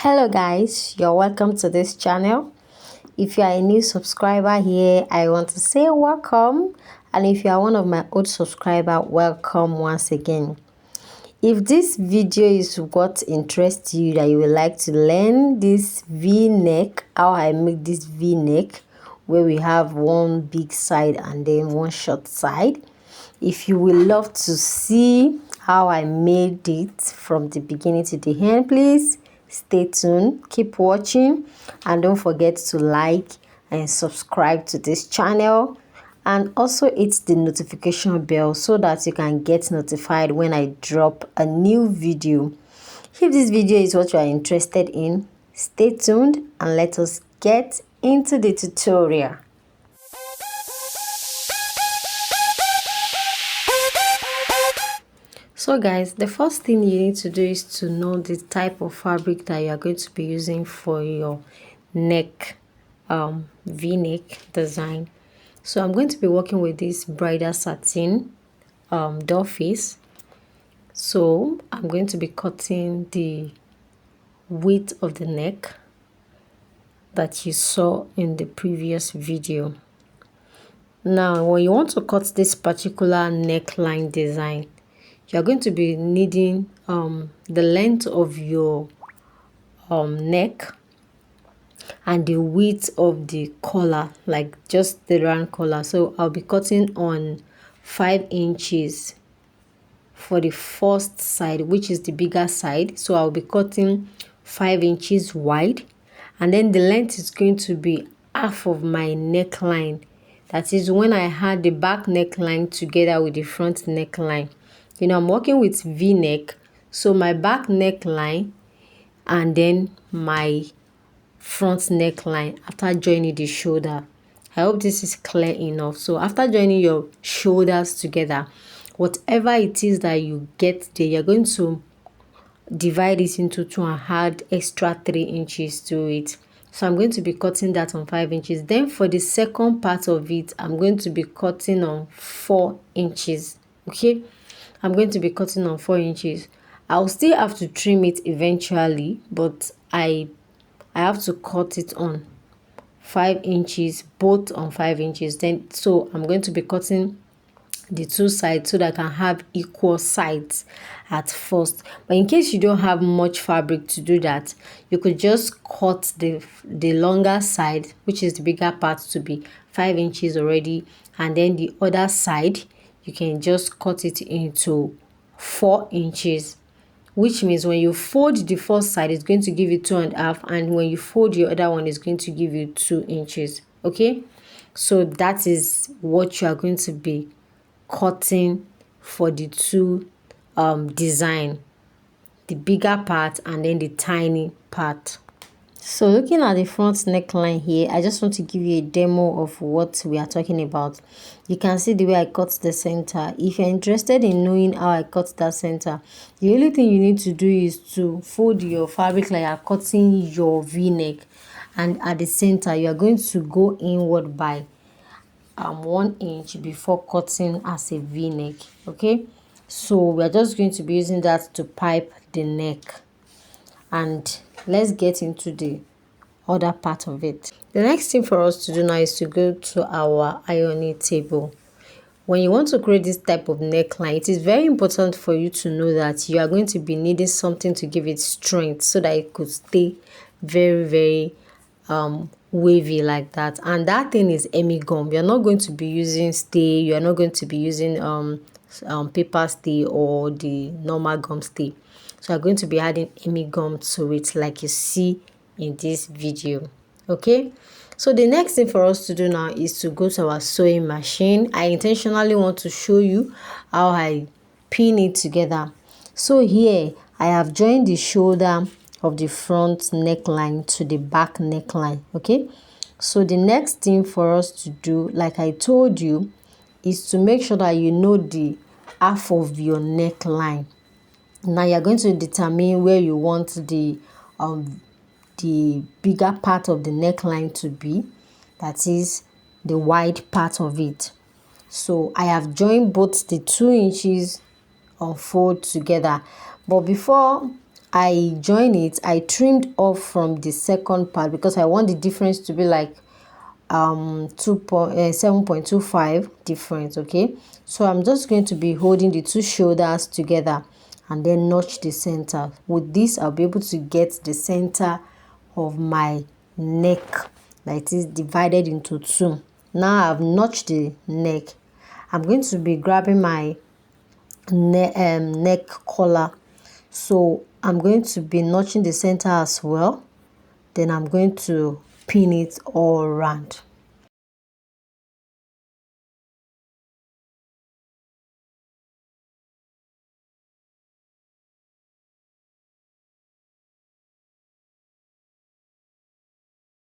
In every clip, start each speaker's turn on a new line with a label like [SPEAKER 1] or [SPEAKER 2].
[SPEAKER 1] Hello guys, you're welcome to this channel. If you are a new subscriber here, I want to say welcome, and if you are one of my old subscriber, welcome once again. If this video is what interests you, that you would like to learn this v-neck, how I make this v-neck where we have one big side and then one short side, if you would love to see how I made it from the beginning to the end, please stay tuned, keep watching, and don't forget to like and subscribe to this channel, and also hit the notification bell so that you can get notified when I drop a new video. If this video is what you are interested in, stay tuned and let us get into the tutorial. So guys, the first thing you need to do is to know the type of fabric that you are going to be using for your neck v-neck design. So I'm going to be working with this bridal satin doll face. So I'm going to be cutting the width of the neck that you saw in the previous video. Now when you want to cut this particular neckline design, you're going to be needing the length of your neck and the width of the collar, like just the round collar. So I'll be cutting on 5 inches for the first side, which is the bigger side. So I'll be cutting 5 inches wide, and then the length is going to be half of my neckline. That is when I had the back neckline together with the front neckline. You know, I'm working with v-neck, so my back neckline and then my front neckline after joining the shoulder. I hope this is clear enough. So after joining your shoulders together, whatever it is that you get there, you're going to divide it into 2 and add extra 3 inches to it. So I'm going to be cutting that on 5 inches. Then for the second part of it, I'm going to be cutting on 4 inches. Okay, I'm going to be cutting on 4 inches. I'll still have to trim it eventually, but I have to cut it on 5 inches, both on 5 inches. Then so I'm going to be cutting the 2 sides so that I can have equal sides at first. But in case you don't have much fabric to do that, you could just cut the longer side, which is the bigger part, to be 5 inches already, and then the other side you can just cut it into 4 inches, which means when you fold the first side, it's going to give you 2.5, and when you fold your other one, it's going to give you 2 inches. Okay, so that is what you are going to be cutting for the two design, the bigger part and then the tiny part. So looking at the front neckline here, I just want to give you a demo of what we are talking about. You can see the way I cut the center. If you're interested in knowing how I cut that center, the only thing you need to do is to fold your fabric like you're cutting your v-neck, and at the center you are going to go inward by 1 inch before cutting as a v-neck. Okay, so we're just going to be using that to pipe the neck, and let's get into the other part of it. The next thing for us to do now is to go to our ironing table. When you want to create this type of neckline, it is very important for you to know that you are going to be needing something to give it strength so that it could stay very wavy like that. And that thing is Emi gum. You're not going to be using stay, you're not going to be using paper stay or the normal gum stay. So I'm going to be adding Emi gum to it like you see in this video. Okay, so the next thing for us to do now is to go to our sewing machine. I intentionally want to show you how I pin it together. So here I have joined the shoulder of the front neckline to the back neckline. Okay, so the next thing for us to do, like I told you, is to make sure that you know the half of your neckline. Now you're going to determine where you want the bigger part of the neckline to be, that is the wide part of it. So I have joined both the 2 inches on fold together, but before I join it, I trimmed off from the second part because I want the difference to be like 7.25 difference. Okay, so I'm just going to be holding the two shoulders together and then notch the center. With this, I'll be able to get the center of my neck that is divided into two. Now I've notched the neck. I'm going to be grabbing my neck collar, so I'm going to be notching the center as well. Then I'm going to pin it all around.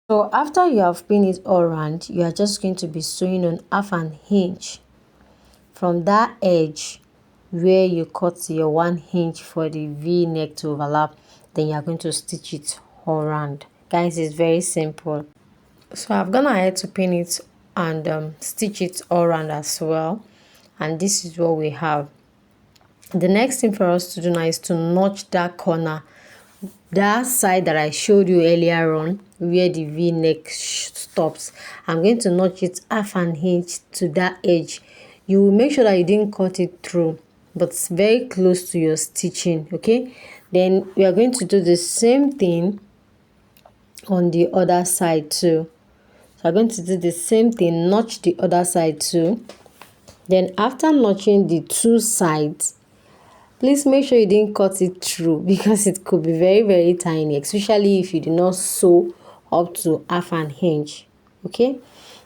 [SPEAKER 1] So after you have pinned it all around, you are just going to be sewing on half an inch from that edge where you cut your 1 inch for the V-neck to overlap. Then you are going to stitch it all around. Guys, it's very simple. So I've gone ahead to pin it and stitch it all around as well. And this is what we have. The next thing for us to do now is to notch that corner, that side that I showed you earlier on where the V-neck stops. I'm going to notch it half an inch to that edge. You will make sure that you didn't cut it through, but it's very close to your stitching. Okay, then we are going to do the same thing on the other side too. So I'm going to do the same thing, notch the other side too. Then after notching the two sides, please make sure you didn't cut it through because it could be very tiny, especially if you did not sew up to half an inch. Okay,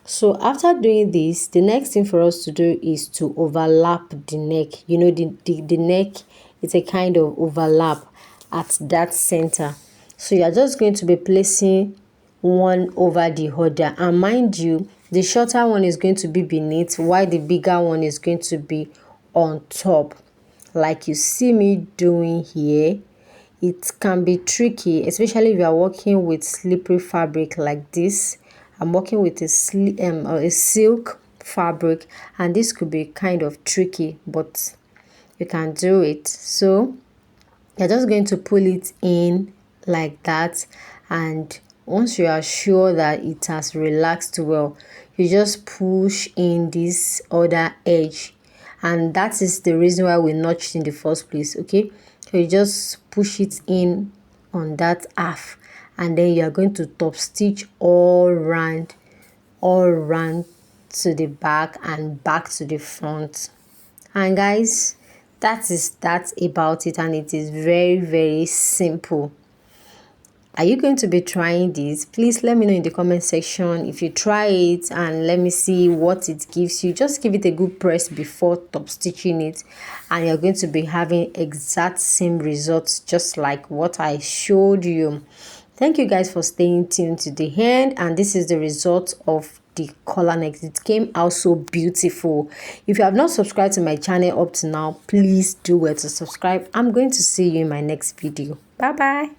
[SPEAKER 1] so after doing this, the next thing for us to do is to overlap the neck. You know, the neck is a kind of overlap at that center. So you are just going to be placing one over the other, and mind you, the shorter one is going to be beneath while the bigger one is going to be on top, like you see me doing here. It can be tricky, especially if you are working with slippery fabric like this. I'm working with a silk fabric, and this could be kind of tricky, but you can do it. So you're just going to pull it in like that, and once you are sure that it has relaxed well, you just push in this other edge, and that is the reason why we notched in the first place. Okay, so you just push it in on that half, and then you are going to top stitch all around to the back and back to the front. And guys, that's about it, and it is very simple. Are you going to be trying this? Please let me know in the comment section if you try it, and let me see what it gives you. Just give it a good press before top stitching it, and you're going to be having exact same results just like what I showed you. Thank you guys for staying tuned to the end, and this is the result of the collar neck. It came out so beautiful. If you have not subscribed to my channel up to now, please do well to subscribe. I'm going to see you in my next video. Bye bye.